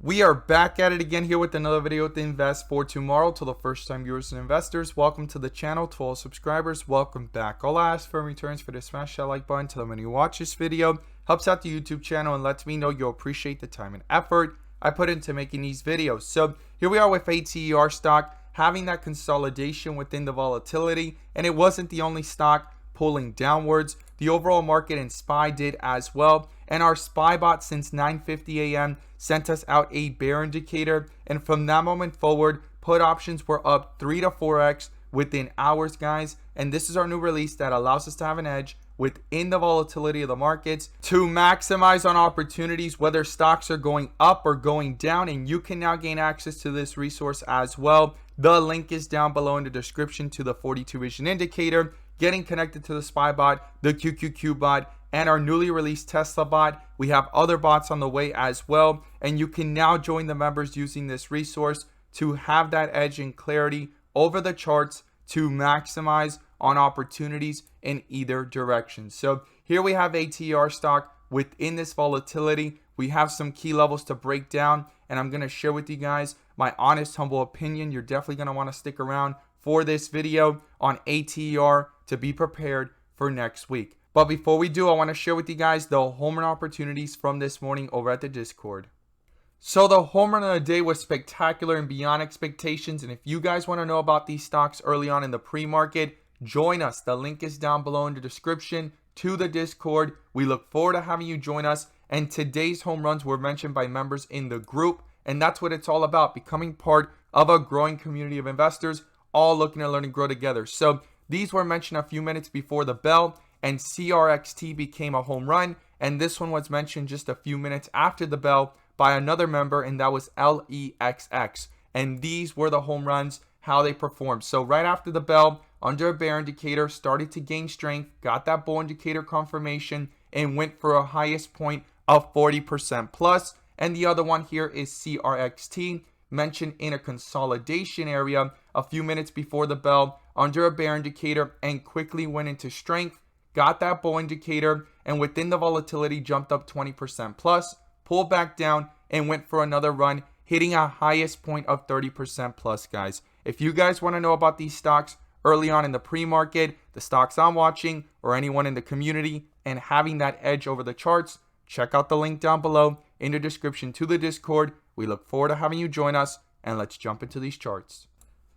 We are back at it again here with another video with Invest for Tomorrow. To the first time viewers and investors, welcome to the channel. To all subscribers, welcome back. All I ask for in returns for to smash that like button. Tell them when you watch this video, helps out the YouTube channel and lets me know you appreciate the time and effort I put into making these videos. So here we are with Aterian stock having that consolidation within the volatility, and it wasn't the only stock pulling downwards. The overall market and SPY did as well, and our SPY bot since 9:50 a.m. sent us out a bear indicator, and from that moment forward, put options were up 3 to 4x within hours, guys. And this is our new release that allows us to have an edge within the volatility of the markets to maximize on opportunities, whether stocks are going up or going down. And you can now gain access to this resource as well. The link is down below in the description to the 42 vision indicator, getting connected to the SPY bot, the QQQ bot, and our newly released Tesla bot. We have other bots on the way as well, and you can now join the members using this resource to have that edge and clarity over the charts to maximize on opportunities in either direction. So here we have Aterian stock within this volatility. We have some key levels to break down, and I'm going to share with you guys my honest, humble opinion. You're definitely going to want to stick around for this video on Aterian to be prepared for next week. But before we do, I want to share with you guys the home run opportunities from this morning over at the Discord. So the home run of the day was spectacular and beyond expectations. And if you guys want to know about these stocks early on in the pre-market, join us. The link is down below in the description to the Discord. We look forward to having you join us. And today's home runs were mentioned by members in the group. And that's what it's all about, becoming part of a growing community of investors, all looking to learn and grow together. So these were mentioned a few minutes before the bell, and CRXT became a home run. And this one was mentioned just a few minutes after the bell by another member, and that was LEXX. And these were the home runs, how they performed. So right after the bell, under a bear indicator, started to gain strength, got that bull indicator confirmation, and went for a highest point of 40% plus. And the other one here is CRXT, mentioned in a consolidation area a few minutes before the bell, under a bear indicator, and quickly went into strength, got that bull indicator, and within the volatility jumped up 20% plus, pulled back down, and went for another run, hitting a highest point of 30% plus, guys. If you guys want to know about these stocks early on in the pre-market, the stocks I'm watching, or anyone in the community, and having that edge over the charts, check out the link down below in the description to the Discord. We look forward to having you join us, and let's jump into these charts.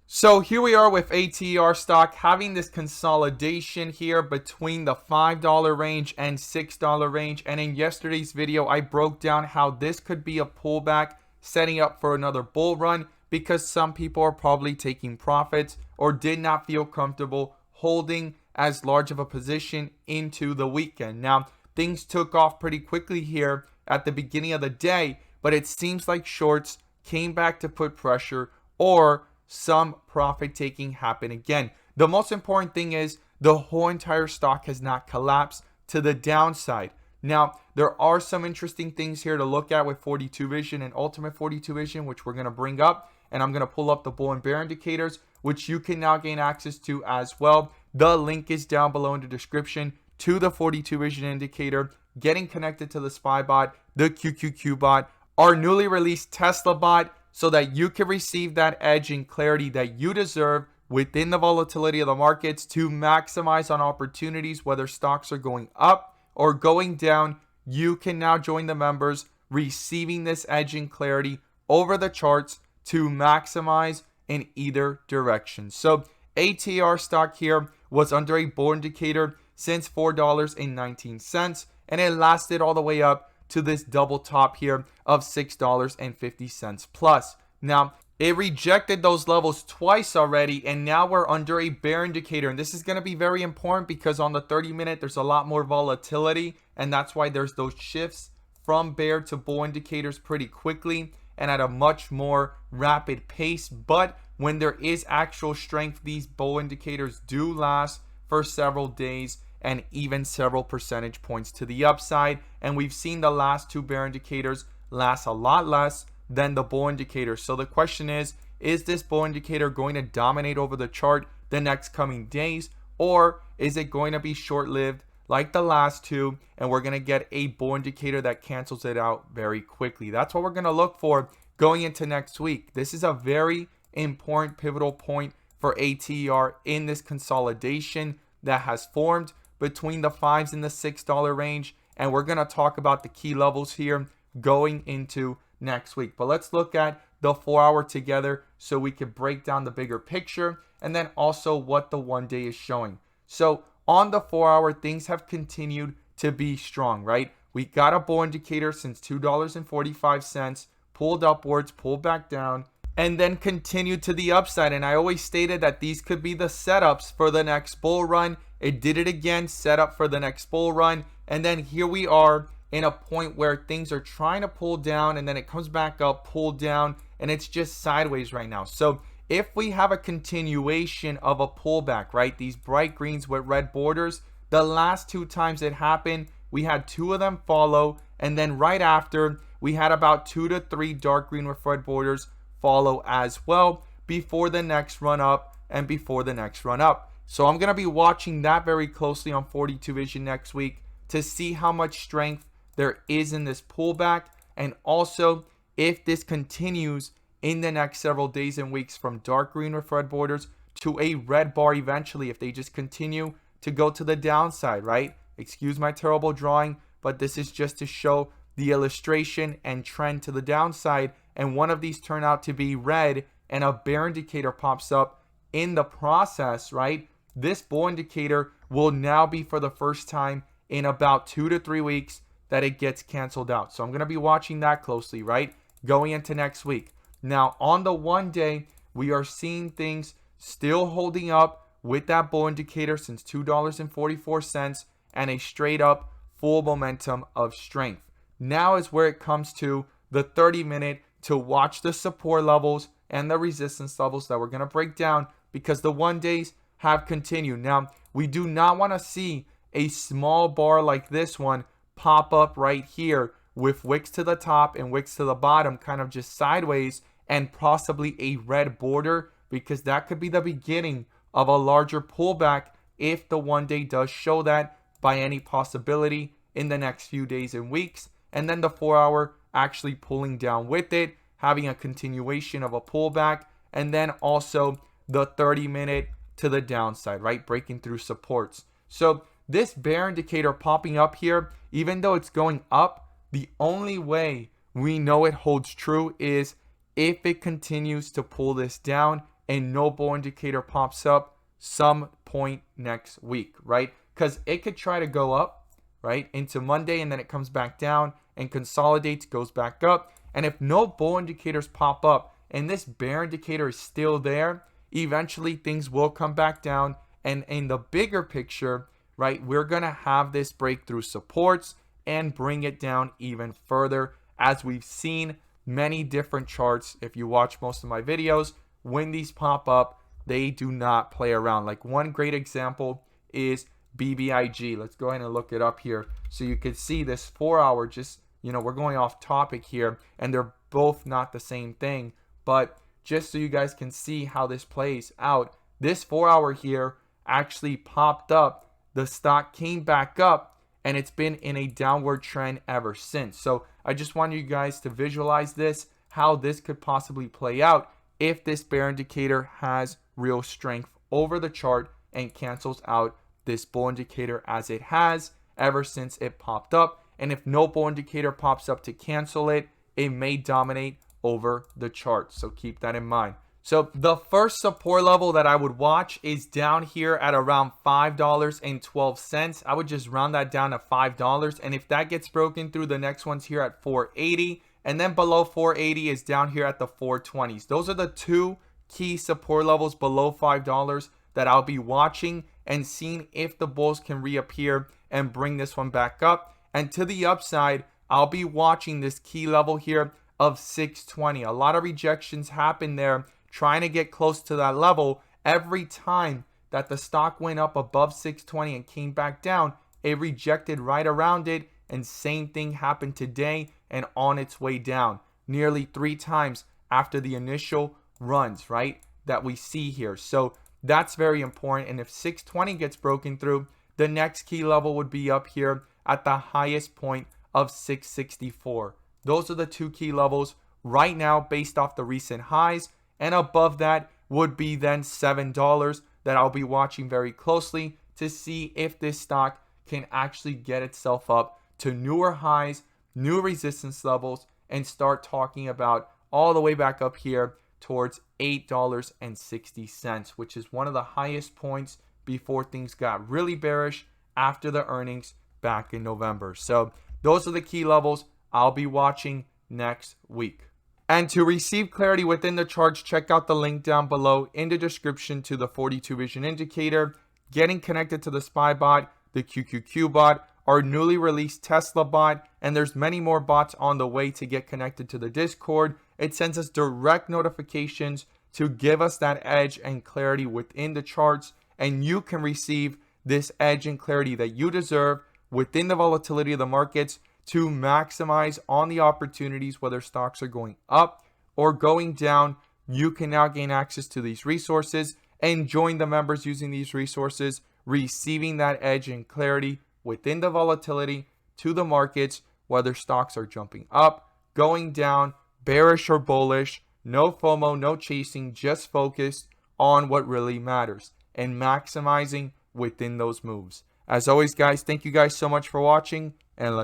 So here we are with Aterian stock having this consolidation here between the $5 range and $6 range. And in yesterday's video, I broke down how this could be a pullback, setting up for another bull run, because some people are probably taking profits or did not feel comfortable holding as large of a position into the weekend. Now, things took off pretty quickly here at the beginning of the day, but it seems like shorts came back to put pressure, or some profit taking happen again. The most important thing is the whole entire stock has not collapsed to the downside. Now, there are some interesting things here to look at with 42 vision and ultimate 42 vision, which we're going to bring up, and I'm going to pull up the bull and bear indicators, which you can now gain access to as well. The link is down below in the description to the 42 vision indicator, getting connected to the SPY bot, the QQQ bot, our newly released Tesla bot, so that you can receive that edge and clarity that you deserve within the volatility of the markets to maximize on opportunities, whether stocks are going up or going down. You can now join the members, receiving this edge and clarity over the charts to maximize in either direction. So Aterian stock here was under a bull indicator since $4.19, and it lasted all the way up to this double top here of $6.50 plus. Now, it rejected those levels twice already, and now we're under a bear indicator. And this is going to be very important because on the 30-minute, there's a lot more volatility, and that's why there's those shifts from bear to bull indicators pretty quickly and at a much more rapid pace. But when there is actual strength, these bull indicators do last for several days and even several percentage points to the upside. And we've seen the last two bear indicators last a lot less than the bull indicator. So the question is this bull indicator going to dominate over the chart the next coming days, or is it going to be short-lived like the last two, and we're going to get a bull indicator that cancels it out very quickly. That's what we're going to look for going into next week. This is a very important pivotal point for ATR in this consolidation that has formed between the $5s and the $6 range, and we're going to talk about the key levels here going into next week. But let's look at the 4-hour together so we can break down the bigger picture and then also what the 1 day is showing. So on the 4-hour, things have continued to be strong, right? We got a bull indicator since $2.45, pulled upwards, pulled back down, and then continued to the upside. And I always stated that these could be the setups for the next bull run. It did it again, set up for the next bull run. And then here we are in a point where things are trying to pull down, and then it comes back up, pull down, and it's just sideways right now. So if we have a continuation of a pullback, right, these bright greens with red borders, the last 2 times it happened, we had 2 of them follow, and then right after, we had about 2 to 3 dark green with red borders follow as well before the next run up and before the next run up. So I'm going to be watching that very closely on 42 Vision next week to see how much strength there is in this pullback, and also if this continues in the next several days and weeks from dark green with red borders to a red bar eventually, if they just continue to go to the downside, right? Excuse my terrible drawing, but this is just to show the illustration and trend to the downside, and one of these turn out to be red and a bear indicator pops up in the process, right? This bull indicator will now be for the first time in about 2 to 3 weeks that it gets canceled out. So I'm going to be watching that closely, right, going into next week. Now on the 1 day, we are seeing things still holding up with that bull indicator since $2.44 and a straight up full momentum of strength. Now is where it comes to the 30-minute to watch the support levels and the resistance levels that we're going to break down, because the 1 days have continued. Now, we do not want to see a small bar like this one pop up right here with wicks to the top and wicks to the bottom, kind of just sideways, and possibly a red border, because that could be the beginning of a larger pullback if the 1 day does show that by any possibility in the next few days and weeks. And then the 4-hour actually pulling down with it, having a continuation of a pullback, and then also the 30-minute to the downside, right, breaking through supports. So this bear indicator popping up here, even though it's going up, the only way we know it holds true is if it continues to pull this down and no bull indicator pops up some point next week, right? Because it could try to go up, right, into Monday, and then it comes back down and consolidates, goes back up. And if no bull indicators pop up and this bear indicator is still there, eventually things will come back down. And in the bigger picture, right, we're going to have this breakthrough supports and bring it down even further, as we've seen many different charts. If you watch most of my videos, when these pop up, they do not play around. Like one great example is BBIG. Let's go ahead and look it up here so you can see this 4-hour. Just, we're going off topic here, and they're both not the same thing, but just so you guys can see how this plays out, this 4-hour here actually popped up, the stock came back up, and it's been in a downward trend ever since. So I just want you guys to visualize this, how this could possibly play out if this bear indicator has real strength over the chart and cancels out this bull indicator as it has ever since it popped up. And if no bull indicator pops up to cancel it, it may dominate over the chart. So keep that in mind. So the first support level that I would watch is down here at around $5.12. I would just round that down to $5. And if that gets broken through, the next one's here at $4.80. And then below $4.80 is down here at the $4.20s. Those are the two key support levels below $5 that I'll be watching and seeing if the bulls can reappear and bring this one back up. And to the upside, I'll be watching this key level here of $6.20. A lot of rejections happen there, trying to get close to that level. Every time that the stock went up above $6.20 and came back down, it rejected right around it, and same thing happened today and on its way down nearly 3 times after the initial runs, right, that we see here. So that's very important. And if $6.20 gets broken through, The next key level would be up here at the highest point of 664. Those are the two key levels right now based off the recent highs, and above that would be then $7 that I'll be watching very closely to see if this stock can actually get itself up to newer highs, new resistance levels, and start talking about all the way back up here towards $8.60, which is one of the highest points before things got really bearish after the earnings back in November. So those are the key levels I'll be watching next week. And to receive clarity within the charts, check out the link down below in the description to the 42 vision indicator, getting connected to the SPY bot, the QQQ bot, our newly released Tesla bot, and there's many more bots on the way to get connected to the Discord. It sends us direct notifications to give us that edge and clarity within the charts, and you can receive this edge and clarity that you deserve within the volatility of the markets to maximize on the opportunities, whether stocks are going up or going down. You can now gain access to these resources and join the members using these resources, receiving that edge and clarity within the volatility to the markets, whether stocks are jumping up, going down, bearish or bullish. No FOMO, no chasing, just focused on what really matters and maximizing within those moves. As always, guys, thank you guys so much for watching, and let's